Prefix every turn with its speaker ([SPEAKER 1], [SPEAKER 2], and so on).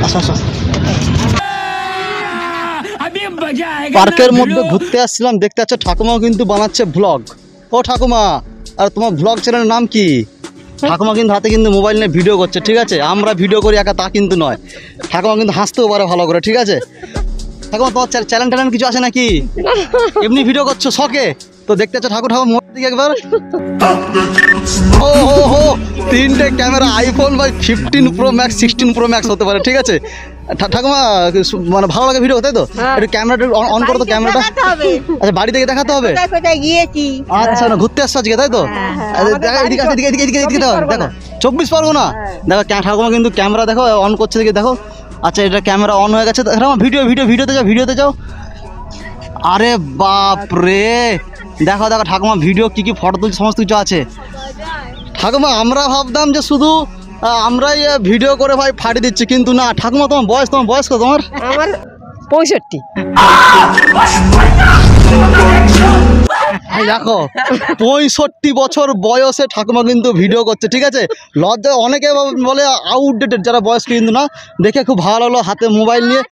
[SPEAKER 1] আচ্ছা আচ্ছা পার্কের মধ্যে ঘুরতে আসছিলাম, দেখতে পাচ্ছ ঠাকুমাও কিন্তু বানাচ্ছে ব্লগ। ও ঠাকুমা, আর তোমার ব্লগ চ্যানেলের নাম কি? ঠাকুমা কিন্তু হাতে কিন্তু মোবাইল নিয়ে ভিডিও করছে, ঠিক আছে? আমরা ভিডিও করি একা তা কিন্তু নয়, ঠাকুমা কিন্তু হাসতেও পারে ভালো করে, ঠিক আছে? ঠাকুমা তোমার চ্যানেল ট্যানেল কিছু আছে নাকি? এমনি ভিডিও করছো শখে? তো দেখতে পাচ্ছ ঠাকুর মোড় দিকে একবার। ও হো হো, 3টে ক্যামেরা, আইফোন ভাই 15 প্রো ম্যাক্স 16 প্রো ম্যাক্স হতে পারে, ঠিক আছে? ঠাকুমা মানে ভালো লাগে ভিডিও, তাই তো? একটু ক্যামেরাটা অন করো তো, ক্যামেরাটা। আচ্ছা বাড়ি থেকে দেখাতে হবে? আচ্ছা না ঘুরতে আসছো আজকে, তাই তো? এদিকে দেখো 24 পরগনা। দেখো ঠাকুমা কিন্তু ক্যামেরা দেখো অন করছে, দিকে দেখো। আচ্ছা এটা ক্যামেরা অন হয়ে গেছে। ভিডিওতে যাও। আরে বাপ রে, দেখো ঠাকুমা ভিডিও কি ফটো তুলছে, সমস্ত কিছু আছে। ঠাকুমা আমরা ভাবতাম যে শুধু আমরাই ভিডিও করে ভাই ফাটিয়ে দিচ্ছি, কিন্তু না ঠাকুমা তোমার বয়স কত? তোমার
[SPEAKER 2] 65।
[SPEAKER 1] দেখো 65 বছর বয়সে ঠাকুমা কিন্তু ভিডিও করছে, ঠিক আছে? লজ্জা, অনেকে বলে আউটডেটেড যারা বয়স, কিন্তু না, দেখে খুব ভালো লাগলো। হাতে মোবাইল নিয়ে